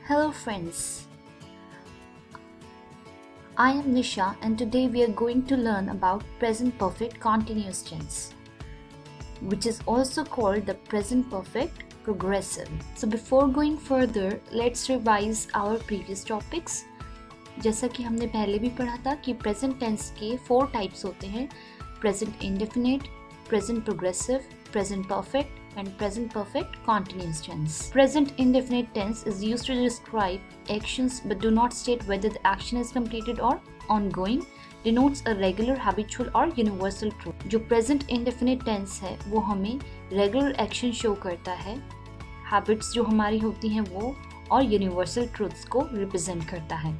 Hello friends, I am Nisha and today we are going to learn about present perfect continuous tense, which is also called the present perfect progressive. So before going further, let's revise our previous topics. जैसा कि हमने पहले भी पढ़ा था कि present tense के 4 types होते हैं, present indefinite, present progressive, present perfect and present perfect continuous tense. Present indefinite tense is used to describe actions but do not state whether the action is completed or ongoing, denotes a regular, habitual or universal truth. जो present indefinite tense है वो हमें regular action show करता है, habits जो हमारी होती हैं वो, और universal truths को represent करता है.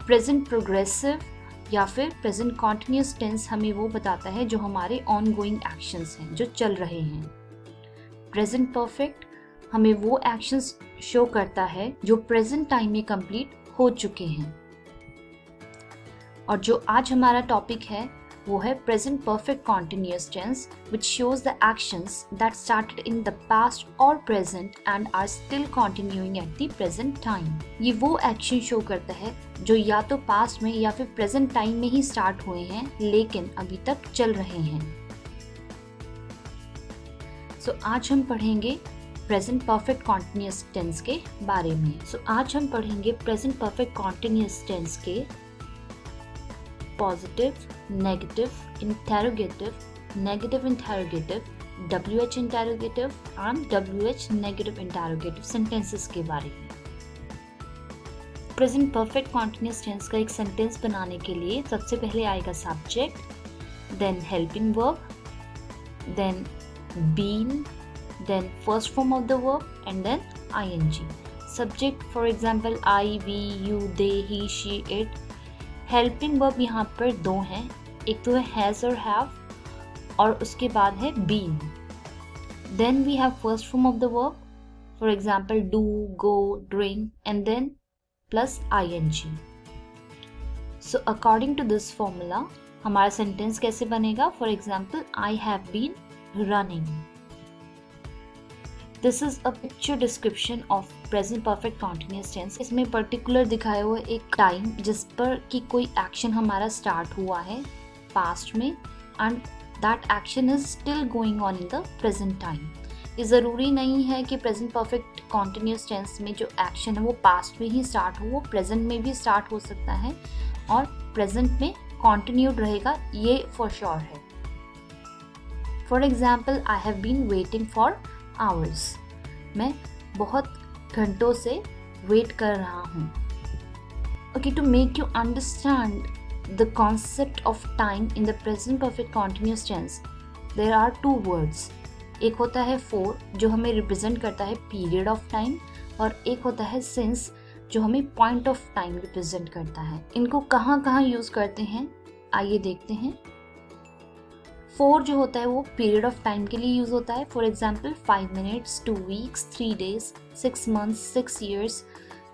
Present progressive या फिर प्रेजेंट कॉन्टिन्यूस टेंस हमें वो बताता है जो हमारे ऑनगोइंग एक्शंस हैं, जो चल रहे हैं. प्रेजेंट परफेक्ट हमें वो एक्शंस शो करता है जो प्रेजेंट टाइम में कंप्लीट हो चुके हैं. और जो आज हमारा टॉपिक है वो है present perfect continuous tense which shows the actions that started in the past और present and are still continuing at the present time. ये वो एक्शन शो करता है जो या तो पास्ट में या फिर प्रेजेंट टाइम में ही स्टार्ट हुए हैं लेकिन अभी तक चल रहे हैं. आज हम पढ़ेंगे प्रेजेंट परफेक्ट कॉन्टिन्यूस टेंस के बारे में. आज हम पढ़ेंगे प्रेजेंट परफेक्ट कॉन्टिन्यूस टेंस के positive, negative, interrogative, negative interrogative, WH interrogative and WH negative interrogative sentences के बारे में. प्रेजेंट परफेक्ट कॉन्टिन्यूस टेंस का एक सेंटेंस बनाने के लिए सबसे पहले आएगा subject, then helping verb, then been, then first form of the verb and then ing. Subject for example I, we, you, they, he, she, it. Helping verb यहाँ पर 2 हैं, एक तो है has और have और उसके बाद है been. Then we have first form of the verb, for example do, go, drink and then plus ing. So according to this formula हमारा sentence कैसे बनेगा? For example I have been running. This is a picture description of present perfect continuous tense. इसमें particular दिखाया हुआ एक time जिस पर कि कोई एक्शन हमारा स्टार्ट हुआ है पास्ट में and that action is still going on in the present time. ये ज़रूरी नहीं है कि प्रेजेंट परफेक्ट कॉन्टिन्यूस टेंस में जो एक्शन है वो पास्ट में ही स्टार्ट हो, वो प्रेजेंट में भी स्टार्ट हो सकता है और प्रेजेंट में कॉन्टिन्यूड रहेगा, ये फॉर श्योर है. For example, I have been waiting for hours. मैं बहुत घंटों से वेट कर रहा हूँ. Okay, to make you understand the concept of time in the present perfect continuous tense, there are 2 words. एक होता है for जो हमें रिप्रेजेंट करता है पीरियड ऑफ टाइम और एक होता है since जो हमें पॉइंट ऑफ टाइम रिप्रेजेंट करता है. इनको कहाँ कहाँ यूज़ करते हैं आइए देखते हैं. 4 जो होता है वो पीरियड ऑफ टाइम के लिए यूज होता है. For example 5 minutes, 2 weeks, 3 days, 6 months, 6 years,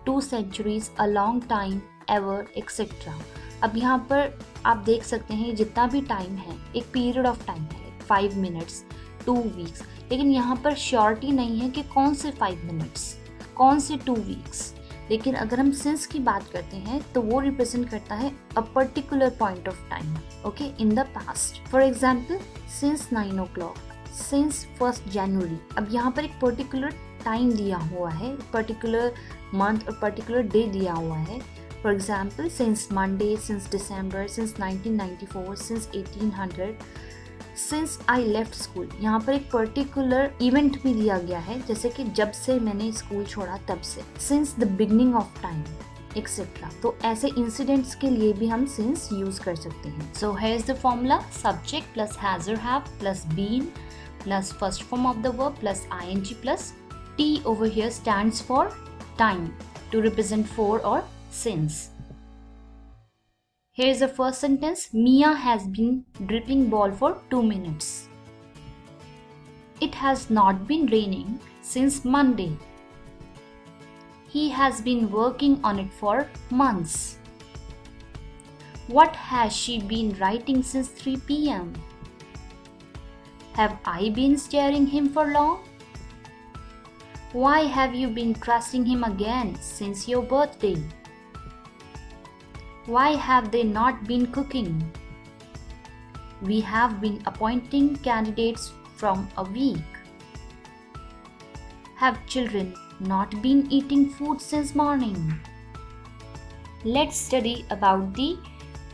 2 centuries, a long time, ever, etcetera. अब यहाँ पर आप देख सकते हैं जितना भी टाइम है एक पीरियड ऑफ टाइम है, 5 मिनट्स, 2 वीक्स, लेकिन यहाँ पर श्योरिटी नहीं है कि कौन से 5 मिनट्स, कौन से 2 वीक्स. लेकिन अगर हम सिंस की बात करते हैं तो वो रिप्रेजेंट करता है a particular point of time, okay, in the past. For example since 9 o'clock, since 1st January. अब यहाँ पर एक पर्टिकुलर टाइम दिया हुआ है, पर्टिकुलर मंथ और पर्टिकुलर डे दिया हुआ है. For example since Monday, since December, since 1994, since 1800, since I left school. यहाँ पर एक पर्टिकुलर इवेंट भी दिया गया है, जैसे कि जब से मैंने स्कूल छोड़ा तब से, since the beginning of time, etcetera. तो ऐसे इंसिडेंट्स के लिए भी हम सिंस यूज कर सकते हैं. So here is the formula: subject plus has or have plus been plus first form of the verb plus ing plus t over here stands for time to represent for or since. Here is the first sentence. Mia has been dripping ball for 2 minutes. It has not been raining since Monday. He has been working on it for months. What has she been writing since 3 p.m.? Have I been staring him for long? Why have you been trusting him again since your birthday? Why have they not been cooking? We have been appointing candidates from a week. Have children not been eating food since morning? Let's study about the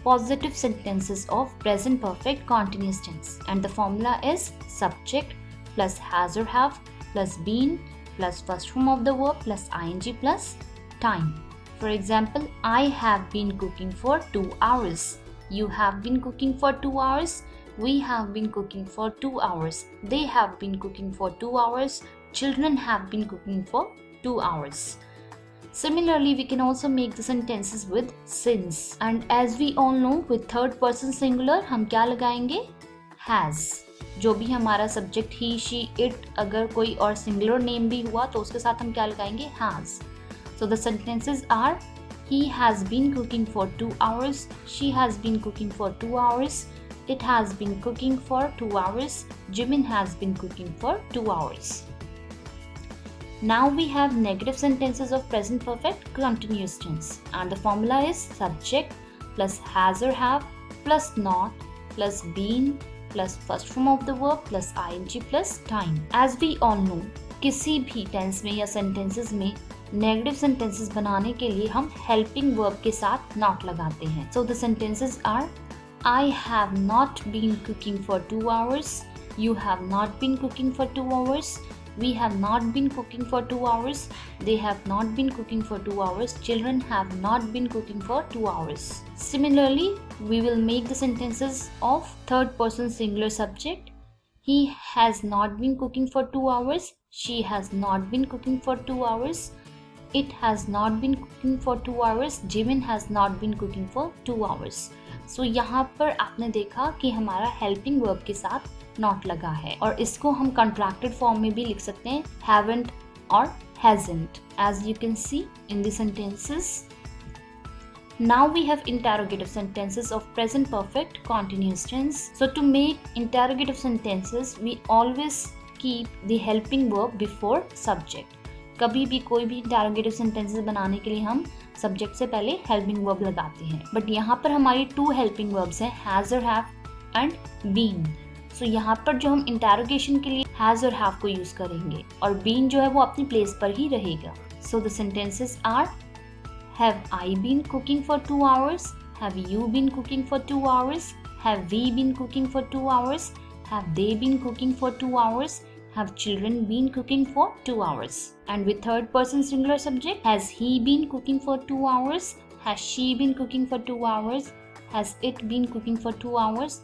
positive sentences of present perfect continuous tense, and the formula is subject plus has or have plus been plus first form of the verb plus ing plus time. For example, I have been cooking for 2 hours. You have been cooking for 2 hours. We have been cooking for 2 hours. They have been cooking for 2 hours. Children have been cooking for 2 hours. Similarly, we can also make the sentences with since, and as we all know, with third person singular हम क्या लगाएंगे? has. जो भी हमारा subject he, she, it, अगर कोई और singular name भी हुआ तो उसके साथ हम क्या लगाएंगे? has. So the sentences are he has been cooking for 2 hours, she has been cooking for 2 hours, it has been cooking for 2 hours, Jimin has been cooking for 2 hours. Now we have negative sentences of present perfect continuous tense, and the formula is subject plus has or have plus not plus been plus first form of the verb plus ing plus time. As we all know, किसी भी tense में या sentences में negative sentences बनाने के लिए हम helping verb के साथ नॉट लगाते हैं. So the sentences are I have not been cooking for 2 hours. You have not been cooking for 2 hours. We have not been cooking for 2 hours. They have not been cooking for 2 hours. Children have not been cooking for 2 hours. Similarly, we will make the sentences of third person singular subject. He has not been cooking for 2 hours. She has not been cooking for 2 hours. It has not been cooking for 2 hours. Jimin has not been cooking for 2 hours. So यहाँ पर आपने देखा कि हमारा helping verb के साथ not लगा है, और इसको हम कंट्रैक्टेड फॉर्म में भी लिख सकते हैं haven't और hasn't, as you can see in the sentences. Now we have interrogative sentences of present perfect continuous tense. So to make interrogative sentences, we always keep the helping verb before subject. कभी भी कोई भी interrogative sentences बनाने के लिए हम subject से पहले हेल्पिंग वर्ब लगाते हैं, बट यहाँ पर हमारी 2 हेल्पिंग वर्ब्स हैं, has or have and been. सो यहाँ पर जो हम इंटरोगेशन के लिए हैज और हैव को यूज करेंगे, और बीन जो है वो अपनी प्लेस पर ही रहेगा. So the sentences are have I been cooking for 2 hours, have you been cooking for 2 hours, have we been cooking for 2 hours, have they been cooking for 2 hours, have children been cooking for 2 hours. And with third person singular subject, has he been cooking for 2 hours, has she been cooking for 2 hours, has it been cooking for 2 hours,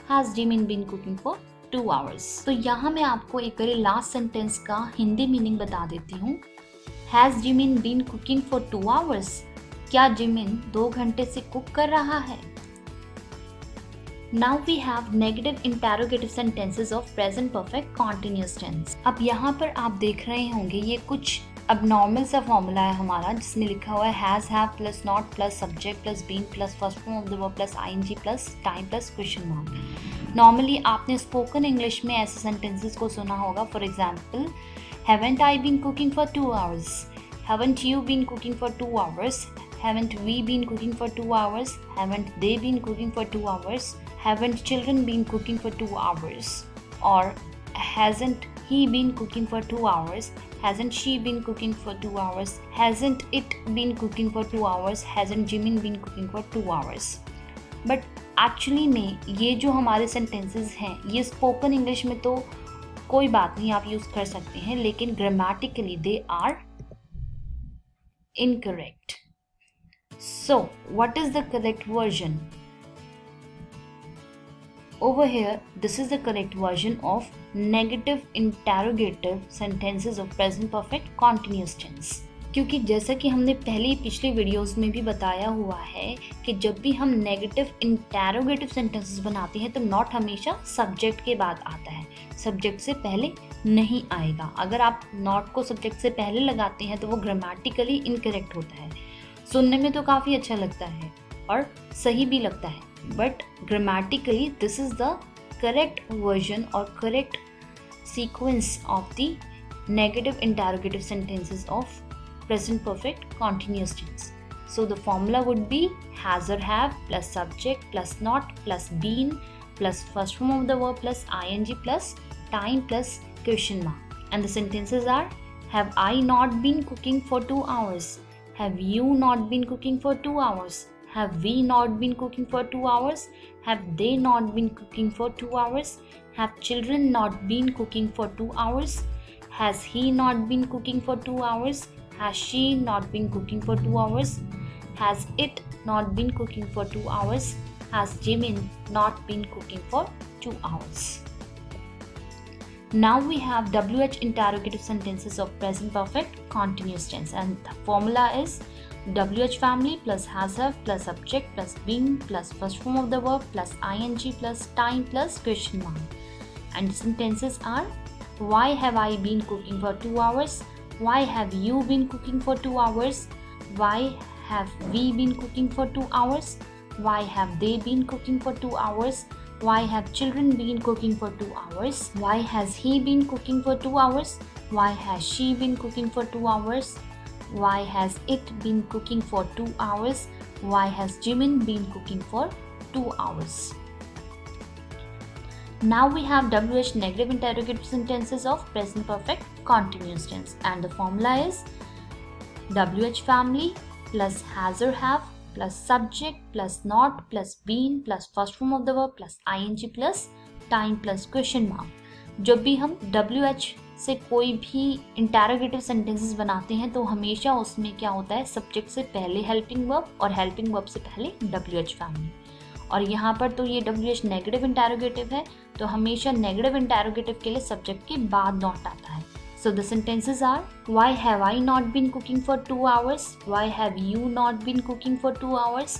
has Jimin been cooking for 2 hours. तो यहाँ मैं आपको एक बार last sentence का Hindi meaning बता देती हूँ. Has Jimin been cooking for 2 hours? क्या जिमिन 2 घंटे से कुक कर रहा है? Now we have negative interrogative sentences of present perfect continuous tense. अब यहाँ पर आप देख रहे होंगे ये कुछ अब नॉर्मल सा फॉर्मूला है हमारा, जिसमें लिखा हुआ है has have plus not plus subject plus been plus first form of the verb plus ING plus time plus question mark. Normally आपने स्पोकन इंग्लिश में ऐसे सेंटेंसेस को सुना होगा. For example, haven't I been cooking for 2 hours, haven't you been cooking for 2 hours, haven't we been cooking for 2 hours, haven't they been cooking for 2 hours, haven't children been cooking for 2 hours, or hasn't he been cooking for 2 hours, hasn't she been cooking for 2 hours, hasn't it been cooking for 2 hours, hasn't Jimin been cooking for 2 hours. But actually में ये जो हमारे sentences हैं ये spoken English में तो कोई बात नहीं, आप यूज़ कर सकते हैं, लेकिन grammatically they are incorrect. So, what is the correct version? Over here, this is the correct version of negative interrogative sentences of present perfect continuous tense. क्योंकि जैसा कि हमने पहले पिछले वीडियोस में भी बताया हुआ है कि जब भी हम नेगेटिव इंटरोगेटिव सेंटेंसेस बनाते हैं तो नॉट हमेशा सब्जेक्ट के बाद आता है, सब्जेक्ट से पहले नहीं आएगा. अगर आप नॉट को सब्जेक्ट से पहले लगाते हैं तो वो ग्रामेटिकली इनकरेक्ट होता है. सुनने में तो काफ़ी अच्छा लगता है और सही भी लगता है, but grammatically this is the correct version और correct sequence of the negative interrogative sentences of present perfect continuous tense. So the formula would be has or have plus subject plus not plus been plus first form of the verb plus ing plus time plus question mark. And the sentences are: have I not been cooking for 2 hours? Have you not been cooking for 2 hours? Have we not been cooking for 2 hours? Have they not been cooking for 2 hours? Have children not been cooking for 2 hours? Has he not been cooking for 2 hours? Has she not been cooking for 2 hours? Has it not been cooking for 2 hours? Has Jimin not been cooking for 2 hours? Now we have WH interrogative sentences of present perfect continuous tense, and the formula is WH family plus has have plus subject plus been plus first form of the verb plus ing plus time plus question mark. And the sentences are: why have I been cooking for 2 hours? Why have you been cooking for 2 hours? Why have we been cooking for 2 hours? Why have they been cooking for 2 hours? Why have children been cooking for 2 hours? Why has he been cooking for 2 hours? Why has she been cooking for 2 hours? Why has it been cooking for 2 hours? Why has Jimin been cooking for 2 hours? Now we have WH negative interrogative sentences of present perfect continuous tense, and the formula is WH family plus has or have plus subject plus not plus been plus first form of the verb plus ing plus time plus question mark. जब भी हम WH से कोई भी interrogative sentences बनाते हैं तो हमेशा उसमें क्या होता है, सब्जेक्ट से पहले हेल्पिंग वर्ब और हेल्पिंग वर्ब से पहले WH फैमिली। और यहाँ पर तो ये WH नेगेटिव इंटरोगेटिव है, तो हमेशा नेगेटिव इंटरोगेटिव के लिए सब्जेक्ट के बाद नॉट आता है। So the sentences are: why have I not been cooking for 2 hours? Why have you not been cooking for 2 hours?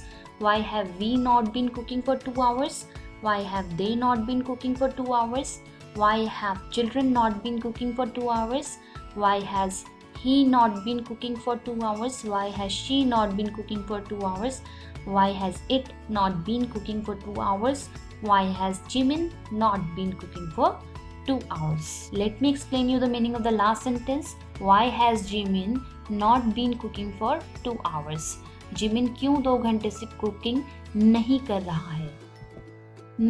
Why have we not been cooking for 2 hours? Why have they not been cooking for 2 hours? Why have children not been cooking for 2 hours? Why has he not been cooking for 2 hours? Why has she not been cooking for 2 hours? Why has it not been cooking for 2 hours? Why has Jimin not been cooking for 2 hours? Let me explain you the meaning of the last sentence. Why has Jimin not been cooking for 2 hours? Jimin क्यों 2 घंटे से cooking नहीं कर रहा है?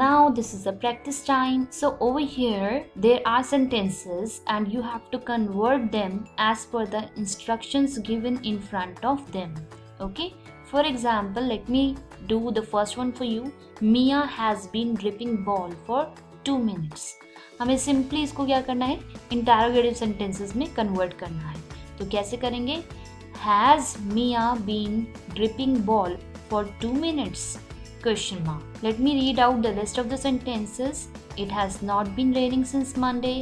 Now this is a practice time. So over here there are sentences and you have to convert them as per the instructions given in front of them. Okay? For example, let me do the first one for you. Mia has been dripping ball for 2 minutes. हमें simply इसको क्या करना है, interrogative sentences में convert करना है। तो कैसे करेंगे? Has Mia been dripping ball for 2 minutes? Question mark. Let me read out the rest of the sentences. It has not been raining since Monday.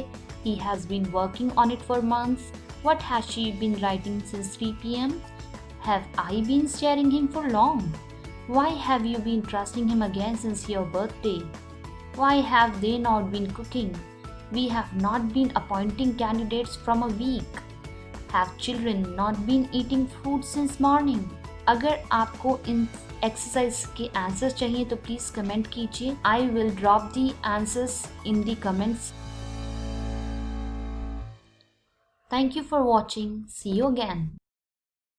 He has been working on it for months. What has she been writing since 3 PM? Have I been staring him for long? Why have you been trusting him again since your birthday? Why have they not been cooking? We have not been appointing candidates from a week. Have children not been eating food since morning? अगर आपको इन exercise के answers चाहिए तो please comment कीजिए. I will drop the answers in the comments. Thank you for watching. See you again.